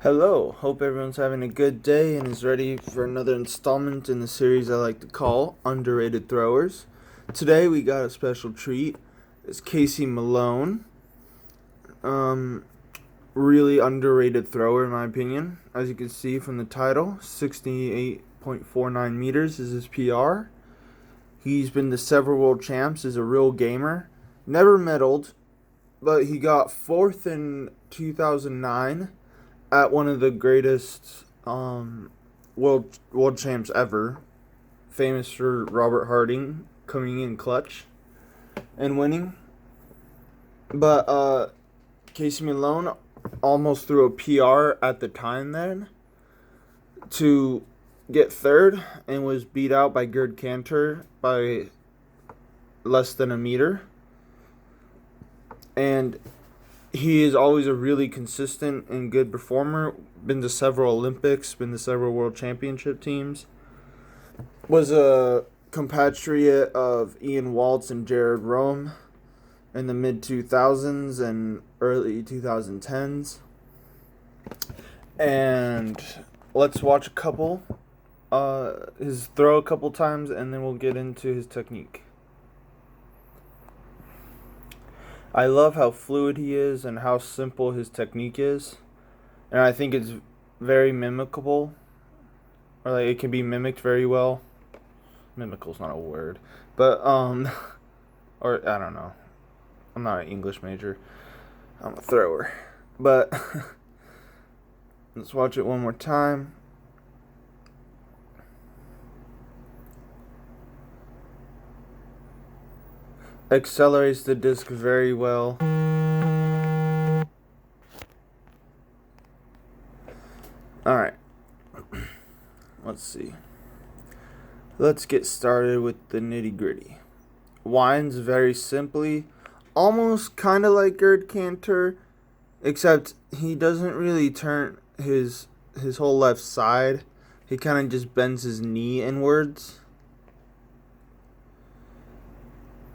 Hello, hope everyone's having a good day and is ready for another installment in the series I like to call Underrated Throwers. Today we got a special treat. It's Casey Malone. Really underrated thrower in my opinion. As you can see from the title, 68.49 meters is his PR. He's been to several world champs, is a real gamer. Never medaled, but he got 4th in 2009 at one of the greatest world champs ever, famous for Robert Harding coming in clutch and winning. But Casey Malone almost threw a PR at the time then to get third and was beat out by Gerd Cantor by less than a meter. And he is always a really consistent and good performer. Been to several Olympics, been to several world championship teams. Was a compatriot of Ian Waltz and Jared Rome in the mid-2000s and early 2010s. And let's watch his throw a couple times, and then we'll get into his technique. I love how fluid he is and how simple his technique is. And I think it's very mimicable. Or like it can be mimicked very well. Mimical's not a word. But or I don't know. I'm not an English major. I'm a thrower. But let's watch it one more time. Accelerates the disc very well. Alright. Let's see. Let's get started with the nitty gritty. Winds very simply. Almost kind of like Gerd Cantor. Except he doesn't really turn his whole left side. He kind of just bends his knee inwards.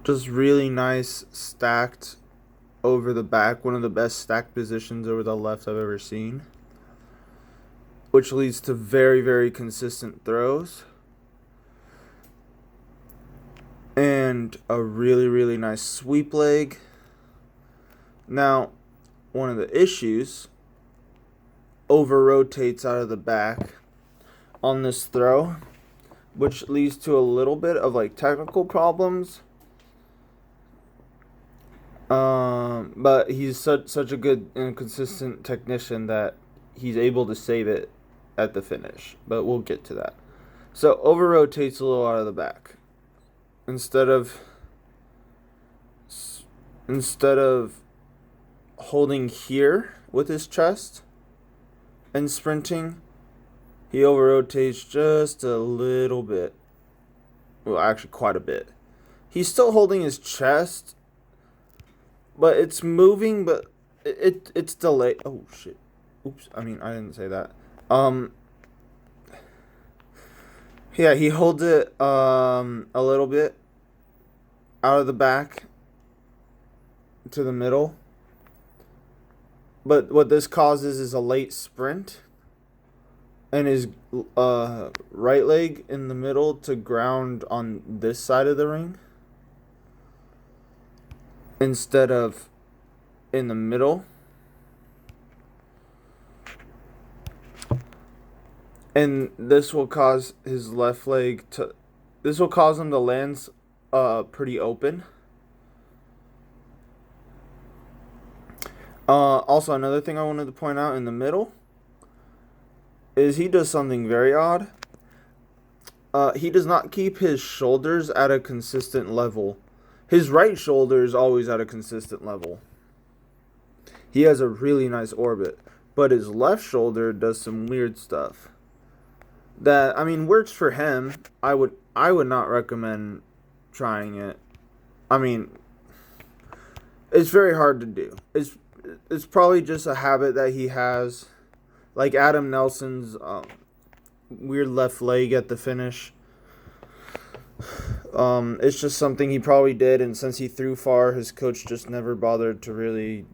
Just really nice stacked over the back. One of the best stacked positions over the left I've ever seen. Which leads to very, very consistent throws. And a really, really nice sweep leg. Now, one of the issues, over rotates out of the back on this throw, which leads to a little bit of like technical problems. But he's such a good and consistent technician that he's able to save it at the finish. But we'll get to that. So over rotates a little out of the back. Instead of holding here with his chest and sprinting, he over rotates just a little bit. Well, actually quite a bit. He's still holding his chest, but it's moving, but it's delayed. Oh, shit. Oops. I didn't say that. Yeah, he holds it a little bit out of the back to the middle. But what this causes is a late sprint. And his right leg in the middle to ground on this side of the ring, instead of in the middle. And this will cause his left leg to... This will cause him to land pretty open. Also, another thing I wanted to point out in the middle is he does something very odd. He does not keep his shoulders at a consistent level. His right shoulder is always at a consistent level. He has a really nice orbit. But his left shoulder does some weird stuff that, works for him. I would not recommend trying it. It's very hard to do. It's probably just a habit that he has. Like Adam Nelson's weird left leg at the finish. It's just something he probably did, and since he threw far, his coach just never bothered to really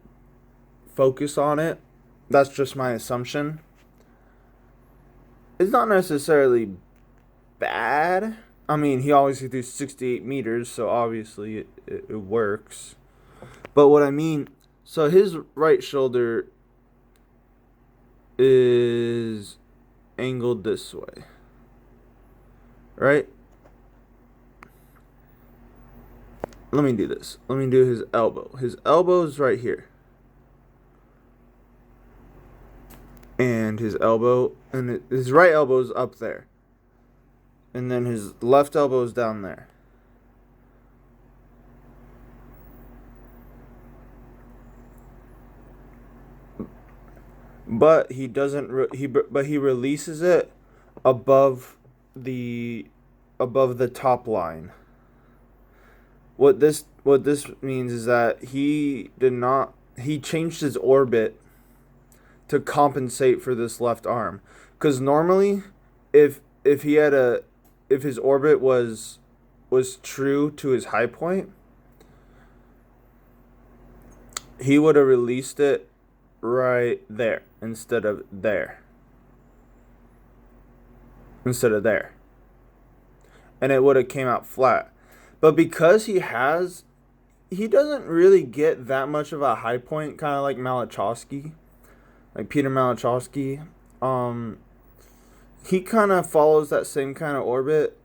focus on it. That's just my assumption. It's not necessarily bad. I mean, he always threw 68 meters, so obviously it works. But what I mean, so his right shoulder is angled this way, right? Let me do this. Let me do his elbow. His elbow is right here. And his elbow, and his right elbow is up there. And then his left elbow is down there. But he doesn't. But he releases it above the top line. What this means is that he changed his orbit to compensate for this left arm. Because normally, if his orbit was true to his high point, he would have released it right there instead of there. And it would have came out flat. But because he doesn't really get that much of a high point, kind of like Malachowski, like Peter Malachowski. He kind of follows that same kind of orbit,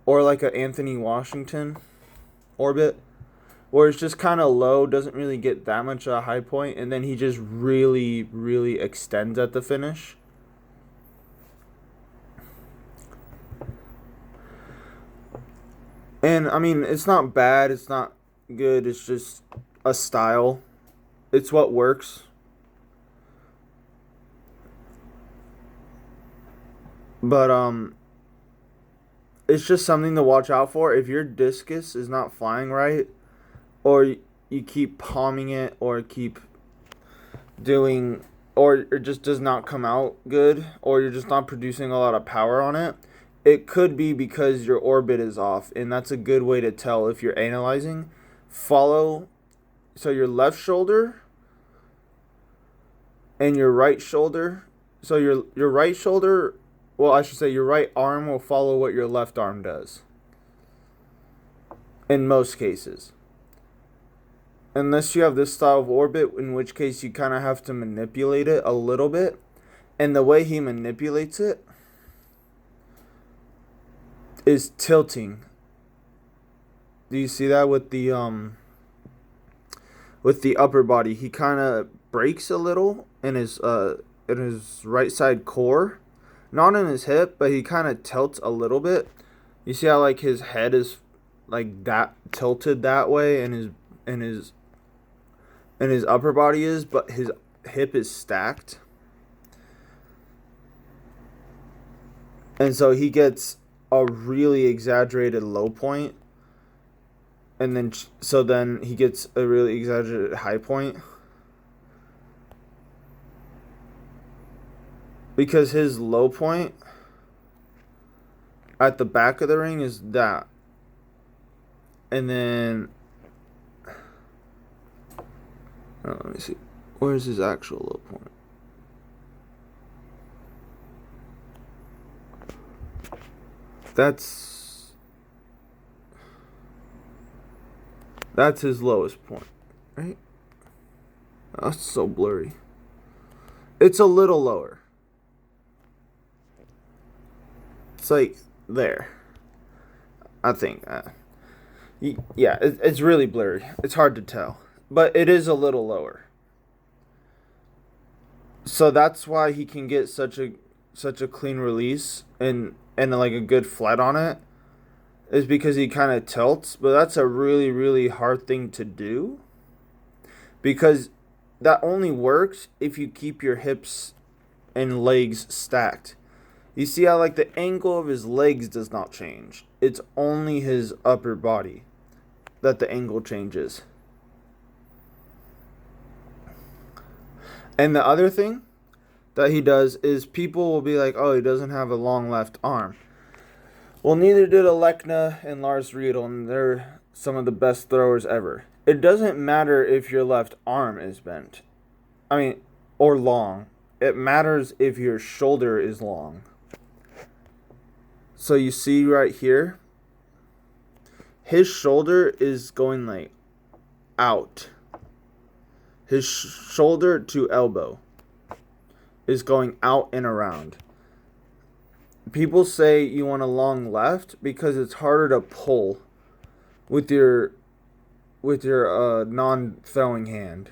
or like a Anthony Washington orbit, where it's just kind of low, doesn't really get that much of a high point, and then he just really, really extends at the finish. And I mean, it's not bad, it's not good, it's just a style. It's what works. But it's just something to watch out for. If your discus is not flying right, or you keep palming it, or keep doing, or it just does not come out good, or you're just not producing a lot of power on it, it could be because your orbit is off. And that's a good way to tell if you're analyzing. So your left shoulder and your right shoulder, so your right shoulder, well, I should say your right arm will follow what your left arm does. In most cases. Unless you have this style of orbit, in which case you kind of have to manipulate it a little bit. And the way he manipulates it is tilting. Do you see that with the upper body? He kind of breaks a little in his right side core. Not in his hip, but he kind of tilts a little bit. You see how like his head is like that tilted that way, and his upper body is, but his hip is stacked. And so he gets a really exaggerated low point, and then he gets a really exaggerated high point. Because his low point at the back of the ring is that. And then, let me see. Where's his actual low point? That's his lowest point, right? Oh, that's so blurry. It's a little lower. It's like there. I think. Yeah, it's really blurry. It's hard to tell. But it is a little lower. So that's why he can get such a clean release and like a good flat on it. Is because he kind of tilts. But that's a really, really hard thing to do. Because that only works if you keep your hips and legs stacked. You see how like the angle of his legs does not change. It's only his upper body that the angle changes. And the other thing that he does is people will be like, oh, he doesn't have a long left arm. Well, neither did Alekna and Lars Riedel, and they're some of the best throwers ever. It doesn't matter if your left arm is bent. I mean, or long. It matters if your shoulder is long. So you see right here, his shoulder is going like out. His shoulder to elbow is going out and around. People say you want a long left because it's harder to pull with your non-throwing hand.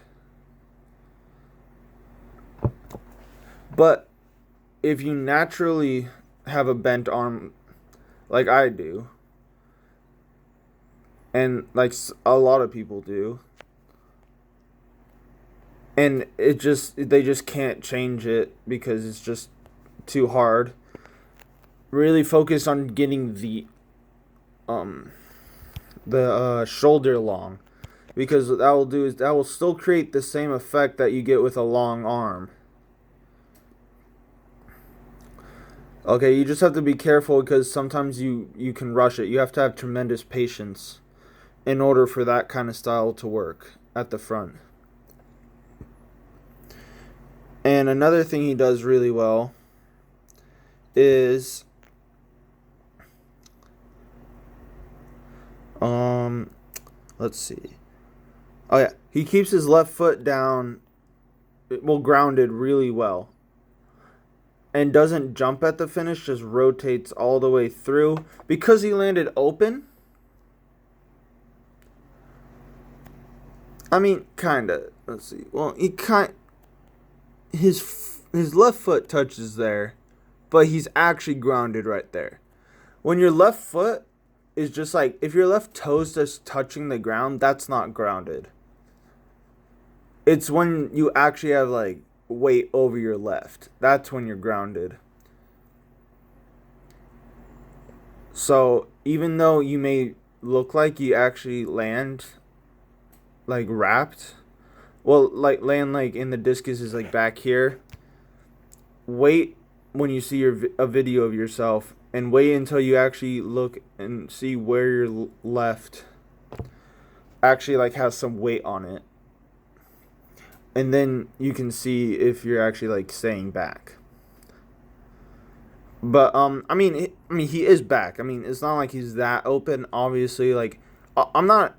But if you naturally have a bent arm like I do, and like a lot of people do, and they just can't change it because it's just too hard, really focus on getting the shoulder long, because what that will do is that will still create the same effect that you get with a long arm. Okay, you just have to be careful because sometimes you can rush it. You have to have tremendous patience in order for that kind of style to work at the front. And another thing he does really well is let's see. Oh yeah, he keeps his left foot down, grounded really well. And doesn't jump at the finish, just rotates all the way through. Because he landed open, I mean, kinda. Let's see. Well, his left foot touches there, but he's actually grounded right there. When your left foot is just like, if your left toe's just touching the ground, that's not grounded. It's when you actually have like weight over your left. That's when you're grounded. So even though you may look like you actually land like wrapped, well, like land like in the discus is like back here, wait when you see a video of yourself and wait until you actually look and see where your left actually like has some weight on it. And then you can see if you're actually like staying back. But I mean he is back. I mean, it's not like he's that open. Obviously, like I'm not.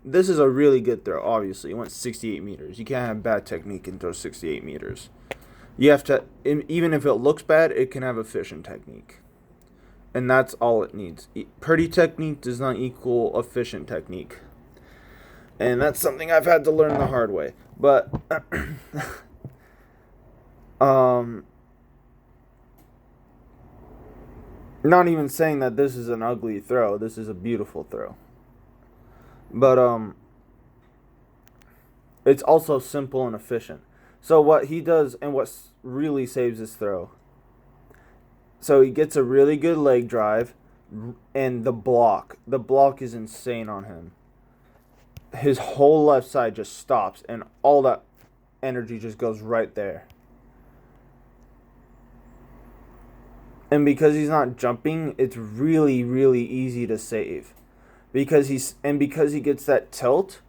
This is a really good throw. Obviously, he went 68 meters. You can't have bad technique and throw 68 meters. You have to, even if it looks bad, it can have efficient technique, and that's all it needs. Pretty technique does not equal efficient technique. And that's something I've had to learn the hard way. But not even saying that this is an ugly throw. This is a beautiful throw. But it's also simple and efficient. So what he does and what really saves his throw. So he gets a really good leg drive, and the block is insane on him. His whole left side just stops, and all that energy just goes right there. And because he's not jumping, it's really, really easy to save. Because he gets that tilt,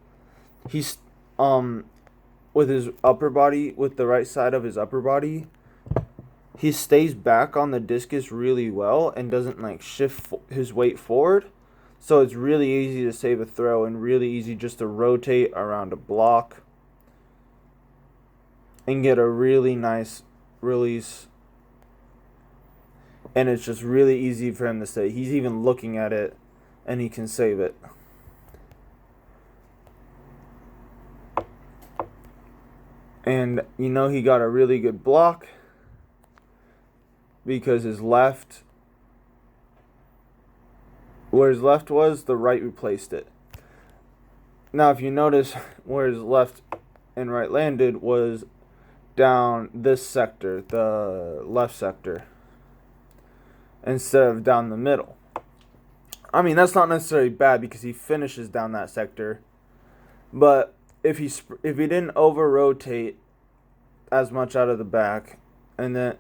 he's with his upper body, with the right side of his upper body, he stays back on the discus really well and doesn't like shift his weight forward. So it's really easy to save a throw and really easy just to rotate around a block and get a really nice release. And it's just really easy for him to say. He's even looking at it and he can save it. And you know he got a really good block because his left, where his left was, the right replaced it. Now, if you notice, where his left and right landed was down this sector, the left sector, instead of down the middle. I mean, that's not necessarily bad because he finishes down that sector. But if he didn't over-rotate as much out of the back, and then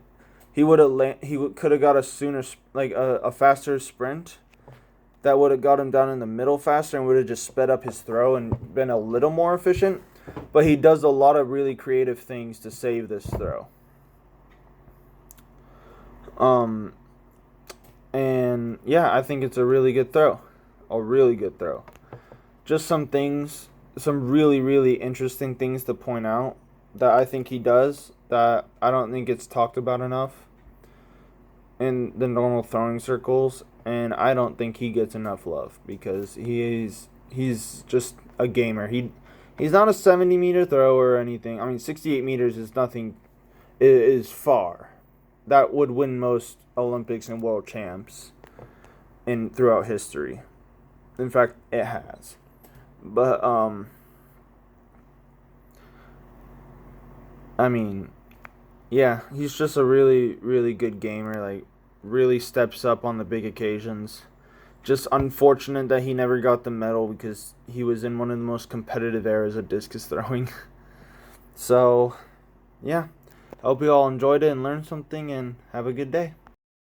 he could have got a sooner, like a faster sprint, that would have got him down in the middle faster and would have just sped up his throw and been a little more efficient. But he does a lot of really creative things to save this throw. And yeah, I think it's a really good throw. A really good throw. Just some things, some really, really interesting things to point out that I think he does that I don't think it's talked about enough in the normal throwing circles, and I don't think he gets enough love because he's just a gamer. He's not a 70-meter thrower or anything. I mean, 68 meters is nothing. It is far. That would win most Olympics and world champs in throughout history. In fact, it has. But I mean, yeah, he's just a really, really good gamer. Like, really steps up on the big occasions. Just unfortunate that he never got the medal because he was in one of the most competitive eras of discus throwing. So, yeah. I hope you all enjoyed it and learned something, and have a good day.